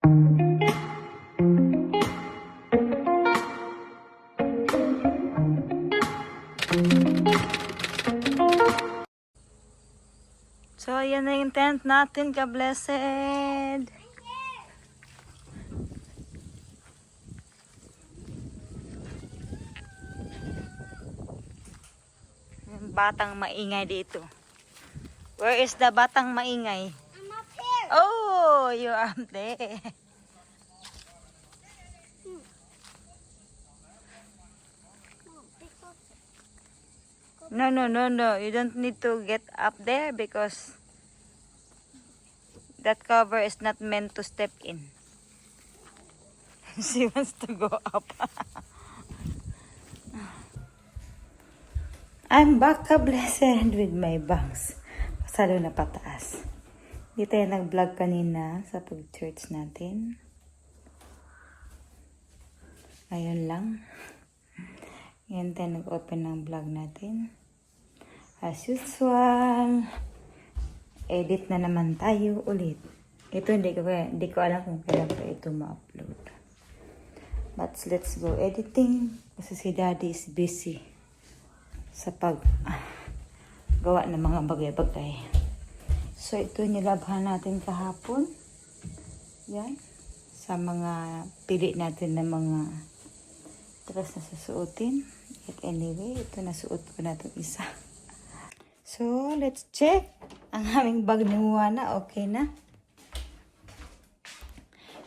So, yan na yung tent natin, ka-blessed. Yung batang maingay dito. Where is the batang maingay? I'm up here. Oh, you're up there. No, no, no, no. You don't need to get up there because that cover is not meant to step in. She wants to go up. I'm back, ka-blessed, with my bangs. Pasalo na pataas. Hindi tayo nag-vlog kanina sa pag-church natin. Ayun lang. Ngayon tayo nag-open ng vlog natin. As usual, edit na naman tayo ulit. Ito hindi ko alam kung kailan pa ito ma-upload. But let's go editing. Kasi si Daddy is busy sa gawa ng mga bagay-bagay. So ito nilabhan natin kahapon. Yan. Sa mga pili natin ng mga dress na susuotin. At anyway, ito nasuot ko na itong isa. So, let's check. Ang aming bag ni Juana, okay na.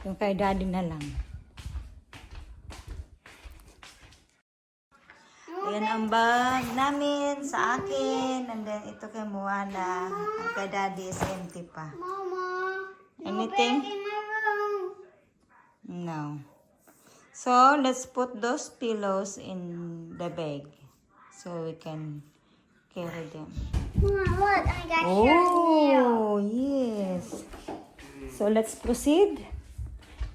Yung kay Daddy na lang. Ayan ang bag namin sa akin. And then, ito kay Juana. Ang kay Daddy is empty pa. Mama. Anything? In my room. No. So, let's put those pillows in the bag. So, we can carry them. Mama, look, I got Shirley. Oh, yes. So, let's proceed.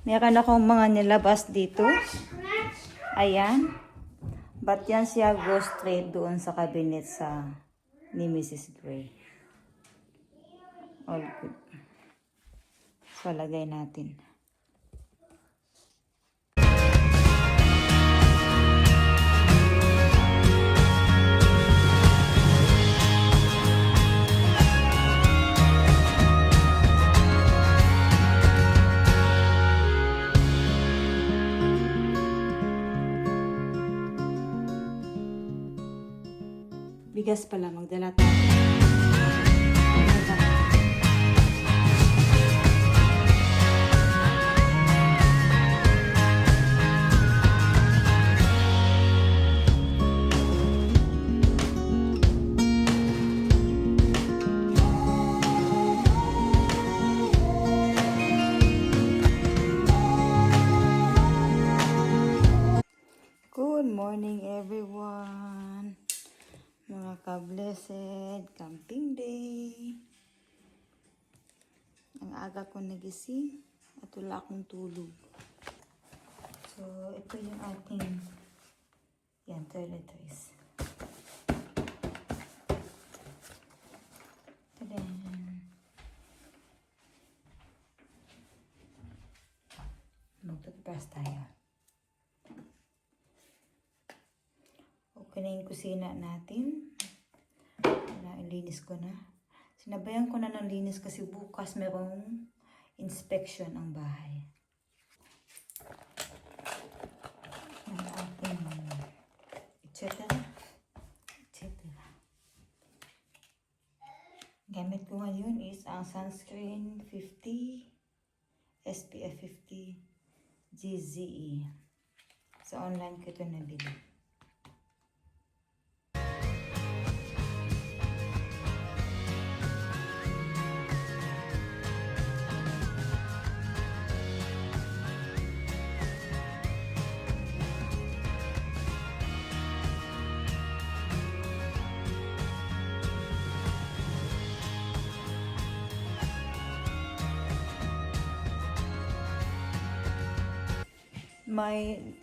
Meron akong mga nilabas dito. Ayan. But yan siya go straight doon sa cabinet ni Mrs. Gray. All good. So, lagay natin. Bigas pala, magdala tayo. Good morning, everyone. Mga ka-blessed, camping day. Ang aga ko nagising at wala akong tulog. So, ito yung ating toiletries. Tadan! Mag-toothbrush tayo. Okay na yung kusina natin. Ilinis ko na. Sinabayan ko na ng linis kasi bukas merong inspection ang bahay. Ang ating etc. Gamit ko ngayon is ang sunscreen 50 SPF 50 GZE. Sa online ko ito nabili.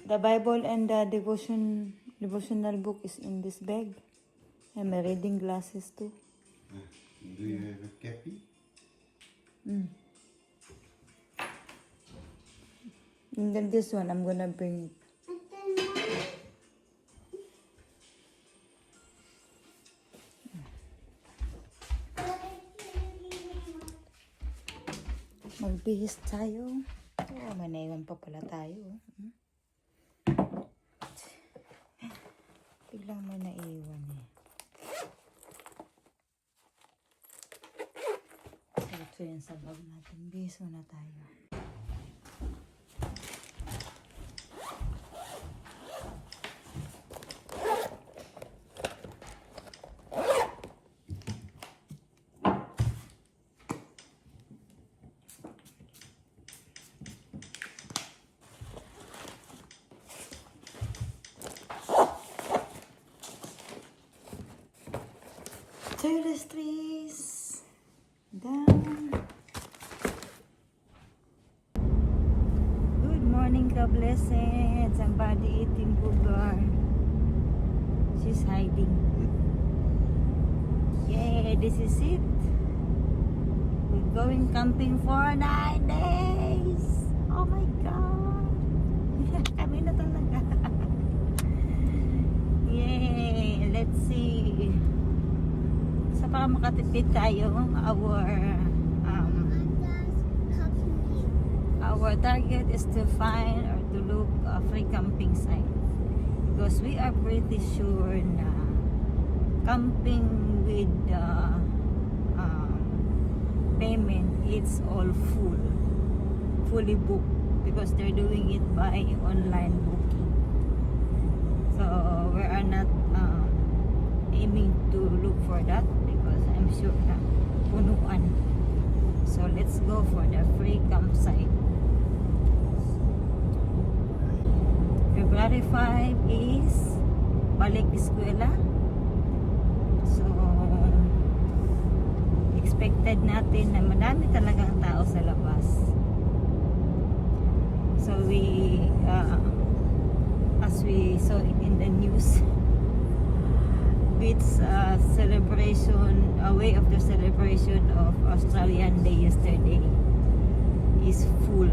The Bible and the devotional book is in this bag. And my reading glasses too. Do you have a copy? And then this one, I'm gonna bring it. Magbihis tayo. Oh, may naiwan pa pala tayo. Biglang may naiwan eh. So, ito yan sa bag natin. Bihis muna tayo. Toiletries down. Good morning, God blessed. Somebody eating bulgar. She's hiding. Yay, this is it. We're going camping for 9 days. Oh my God. Kami na talaga. Yay, let's see. Sa para makatipid tayo, our target is to find or to look a free camping site, because we are pretty sure na camping with payment, it's all fully booked, because they're doing it by online booking. So we are not aiming to look for that, because I'm sure na punuan. So let's go for the free campsite. February 5 is balik eskwela. So expected natin na madami talagang tao sa labas. So we as we saw it in the news, it's a celebration, a way of the celebration of Australian Day yesterday is full.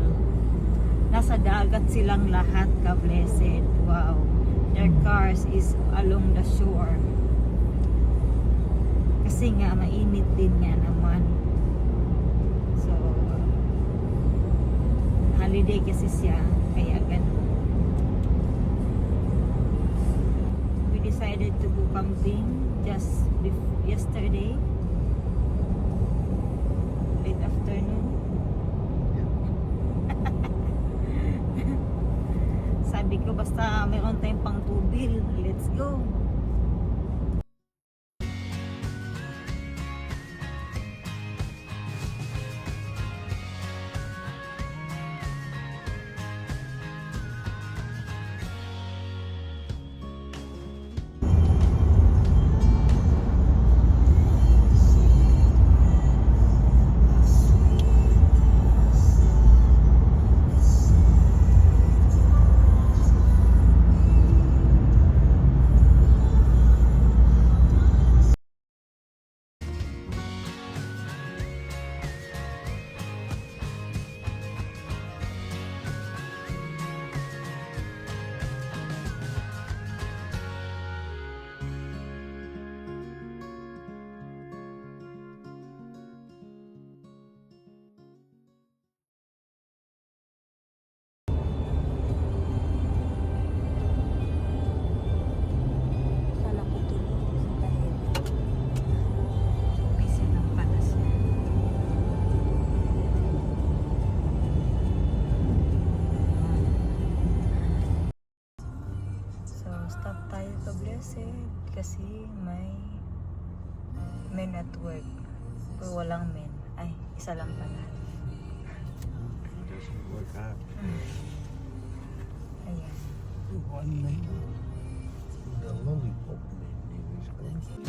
Nasa dagat silang lahat, ka-blessed. Wow. Their cars is along the shore. Kasi nga, mainit din nga naman. So, holiday kasi siya, kaya ganun. Decided to go camping just yesterday, late afternoon. Sabi ko basta meron tayong pang 2 bill, let's go. Kasi may men at work. Pero walang men. Ay, isa lang pala. Doesn't work out. Ayan. One man. The lollipop man in his country.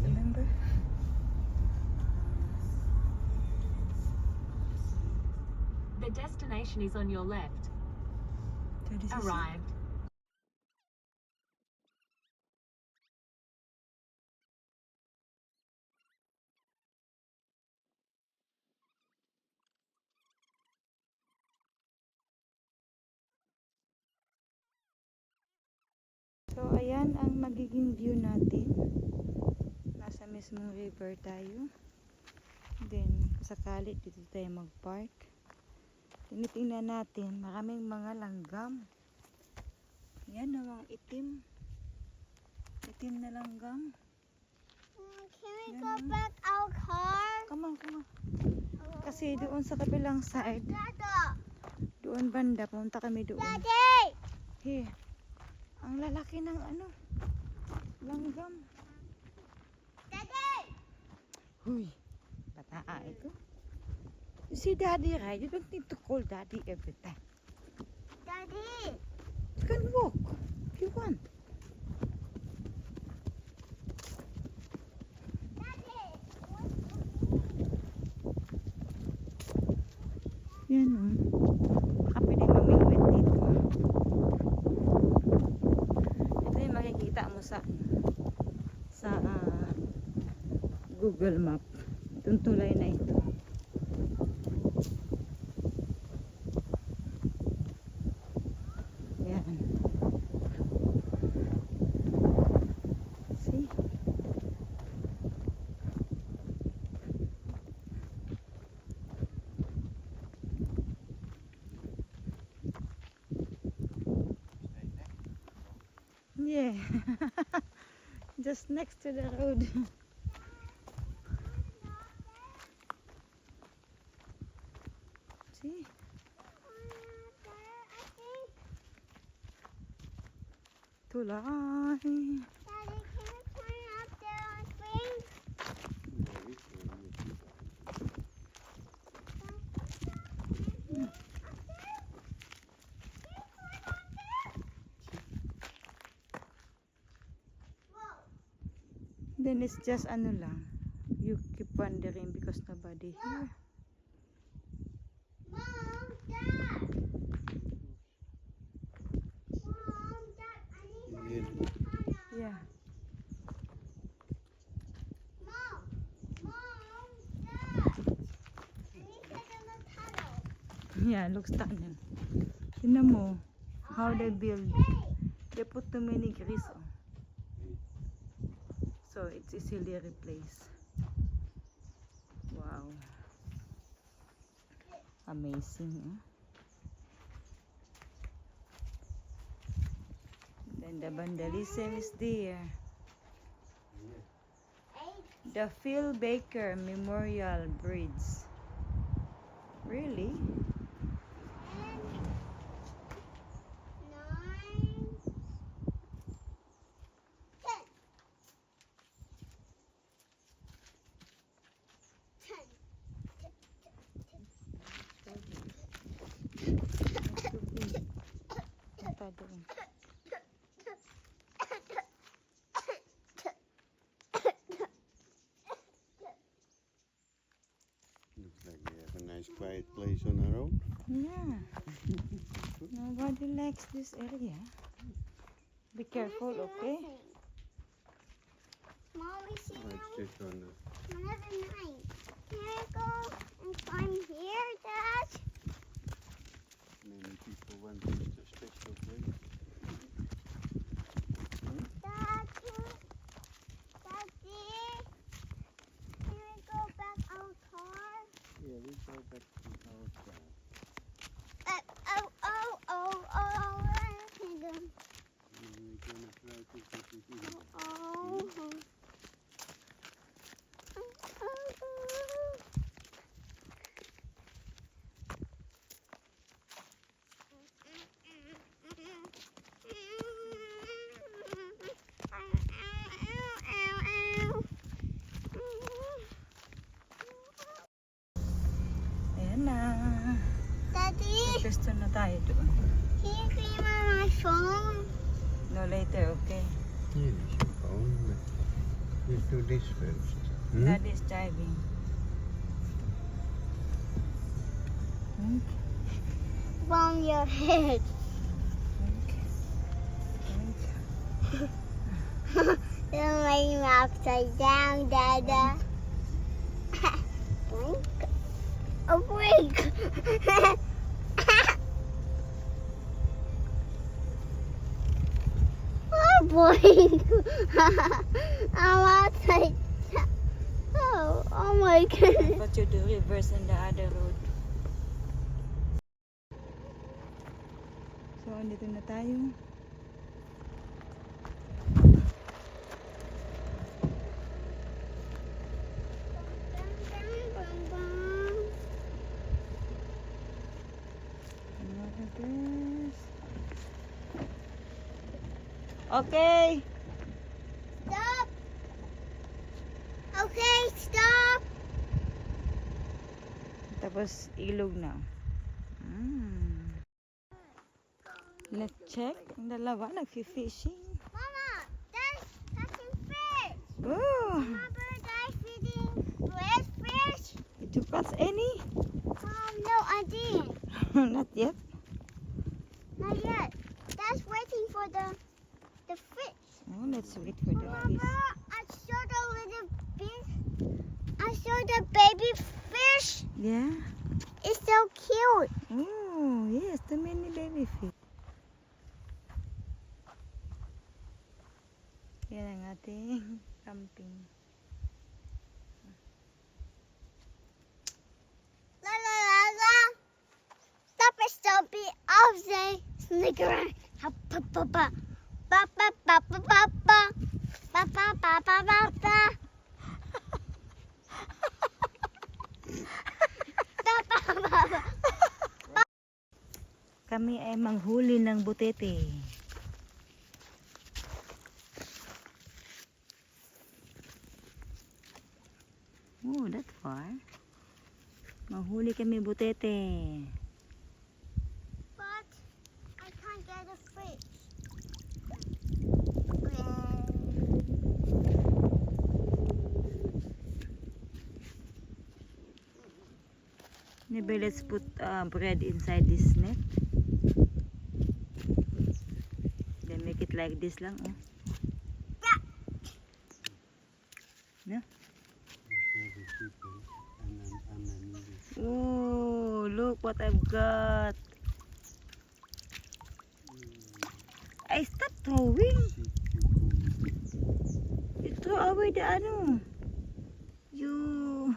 Remember? The destination is on your left. So this is it. Arrived. So, ayan ang magiging view natin. Nasa mismong river tayo. Then, sakali dito tayo mag-park. Tinitingnan natin, maraming mga langgam. Yan, mga itim. Itim na langgam. Can we go back our car? Come on, come on. Kasi doon sa kabilang side, Dada! doon banda, pumunta kami doon. Daddy! Here. Ang lalaki ng ano, langgam. Daddy! Huy, bataa ito. You see daddy, right? You don't need to call daddy every time. Daddy! You can walk if you want. Daddy! Yan o. Baka pwede mamingwit dito. Ito yung makikita mo sa Google Map. Itong tulay na ito. Yan. See? Yeah. Just next to the road. See? Tulay. Daddy, can we climb up there on swings? Then it's just ano lang. You keep wondering because nobody here. Mom, Dad! Mom, Dad, I need to Yes. Yeah. Mom, Dad! I need to get in the tunnel. Yeah, looks stunning. Tingnan mo how they build. They put too many grease on. So it's easily replaced. Wow. Amazing. Eh? Then the vandalism is there. The Phil Baker Memorial Bridge. Really? 10. Punta doon. Looks like we have a nice quiet place on our own. Yeah. Nobody likes this area. Be careful, okay? Mom, we see Let's sit on the another night. Can I go and climb here, Dad? many people want this special place. Daddy? Can we go back our car? Yeah, we go back to our car. We're gonna try to get it in. Ayan na. Daddy, Gusto na tayo doon. can you clean my phone? No later, okay? Hier is je phone. do this first. Hmm? Daddy is driving. From your head. Don't make me upside down, Dada. Blink. A blink. Oh, blink. I'm upside down. Oh my goodness. But you do reverse on the other road. So, andito na tayo. Okay. Stop. Okay, stop. Tapos ilog na. Let's check. Ang dalawa nag-fishing. Mama, Dad's catching fish. Oh, Remember Dad feeding red fish? did you catch any? No, I didn't. Not yet. Not yet. Dad's waiting for the fish. Oh, let's wait for the fish. Remember, I saw the little fish. I saw the baby fish. Yeah. It's so cute. Oh, yes, the many baby fish. Yan ang ating camping. La la la la. Stop it, stop it. I'll say sneak around. Ha pa pa pa. Pa pa pa pa pa pa. Pa pa pa pa pa pa. Pa pa pa pa. Kami ay manghuli ng butete. Oh, that far. Manghuli kami butete. But I can't get a fish. Maybe let's put bread inside this net. Then make it like this lang, oh. No? Oh, look what I've got. I stop throwing. You throw away the ano. You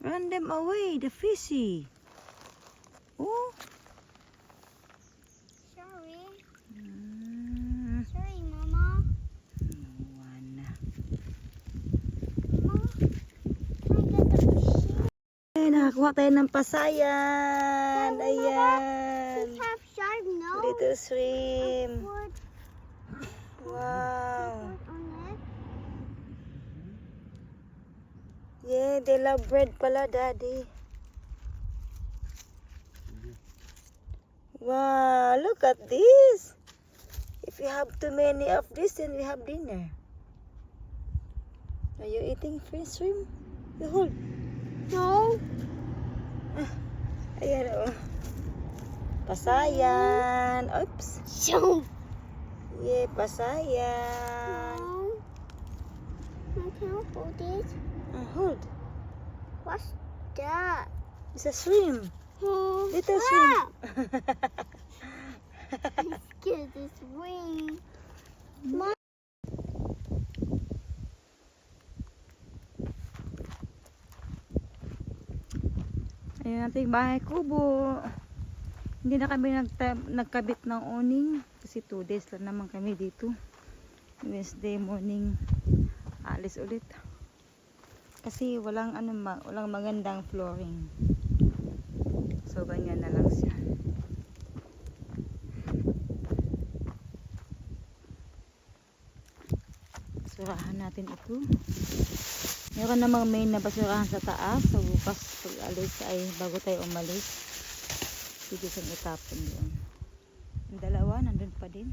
run them away, the fishy. Oh. Sorry. Mm, Sorry, Mama. one. Mama, can I get the fish? Ay, nakakuha tayo ng pasayan. Ayan. Fish have sharp nose. Little shrimp. Put Wow. on it. Yeah, they love bread pala, Daddy. Wow, look at this. If you have too many of this, then we have dinner. Are you eating fish shrimp? You hold. No. Ayan, oh. Pasayan. Oops. So. Yeah, pasayan. No. I can't hold it. Hold. What's that? It's a shrimp. Oh, Little ah! shrimp. I'm scared this wing. Mom. Ayan natin yung bahay kubo. Hindi na kami nagkabit ng awning kasi 2 days lang naman kami dito. Wednesday morning alis ulit. Kasi walang walang magandang flooring. So ganyan na lang siya. Basurahan natin ito. Meron namang main na basurahan sa taas. So bukas pag alis ay bago tayo umalis. Sige siyang itapon doon. Ang dalawa nandun pa din.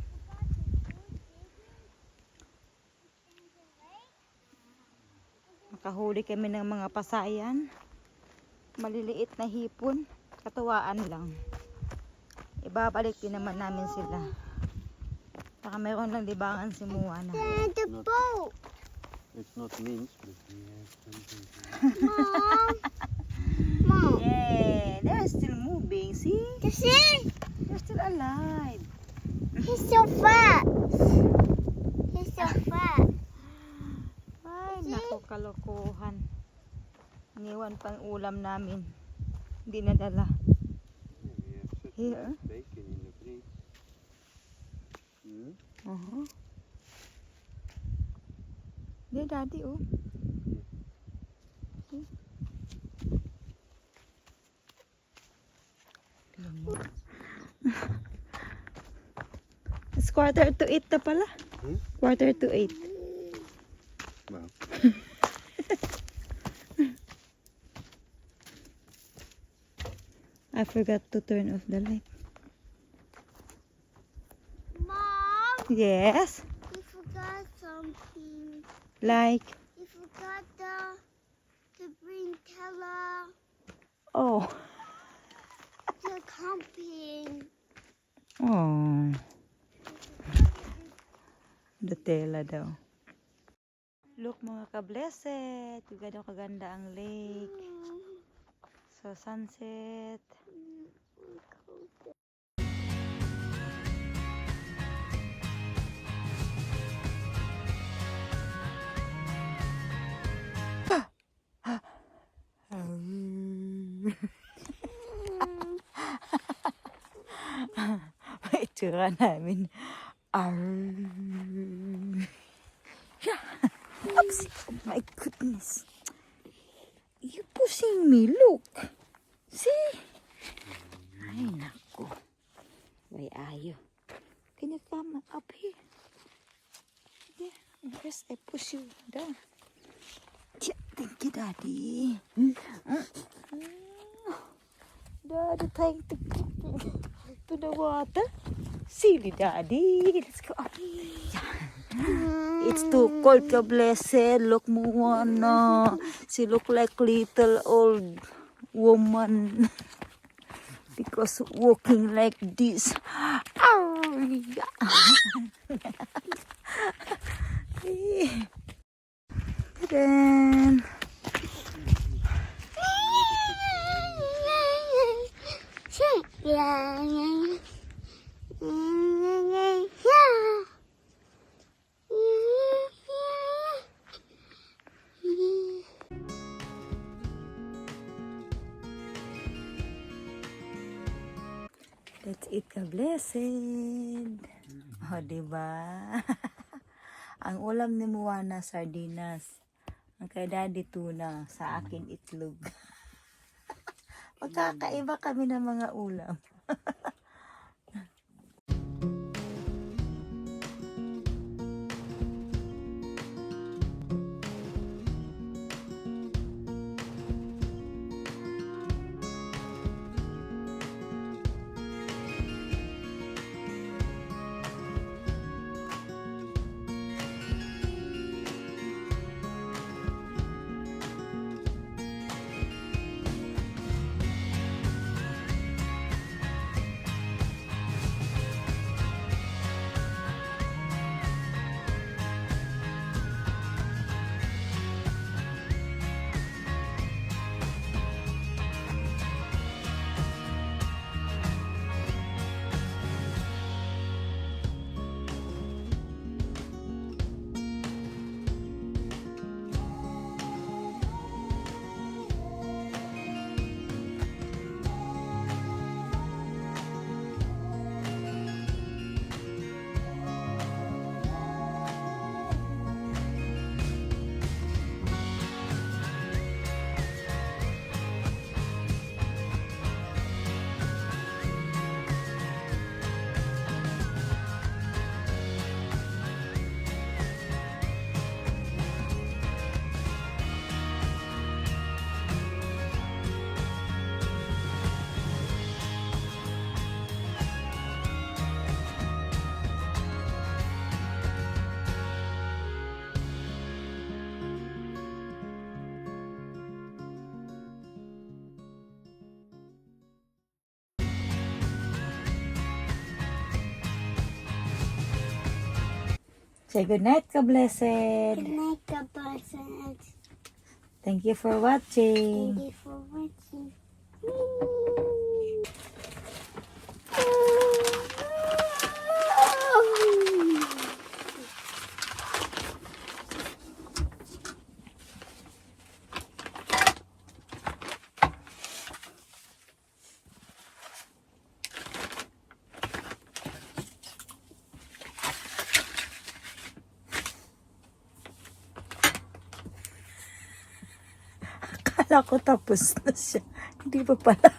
Nakahuli kami ng mga pasayan. Maliliit na hipon. Katuwaan lang. Ibabalik din naman namin sila. Saka mayroon lang libangan si Moana. The boat. It's not minced, but we have something. Mom. Mom. Yeah, they're still moving. See? You see? They're still alive. He's so fat. He's so fat. Ay, naku, kalokohan. Iniwan pang ulam namin. Hindi nadala. Yeah, we have such Here? nice bacon in the fridge. Hmm? Uh-huh. There, Daddy, oh. See? It's 7:45 na pala. Hmm? 7:45. Wow. I forgot to turn off the light. Mom. Yes. You forgot something. Like, You forgot to bring Tella oh. to camping. Oh. The tela daw. Look mga ka-blessed. Gano'ng kaganda ang lake. So sunset. May itsura namin. Yeah. Oops. Oh my goodness. You pushing me. Look. See? Ay, naku. May ayo. Can you come up here? Yeah. First, I push you down. Yeah. Thank you, Daddy. Daddy trying to put me to the water. Silly Daddy. Let's go up. Yeah. It's too cold, ka-blessed. Look, Moana. She look like little old woman. Because walking like this. Oh, yeah. Then let's eat, ka-blessed. Oh, diba? Ang ulam ni Moana, sardinas. Ang kay Daddy, tuna. Sa akin, itlog. Magkakaiba kami ng mga ulam. Say good night, ka-blessed. Good night, God bless, and Thank you for watching. thank you for watching. Akala ko tapos na siya. Hindi pa pala.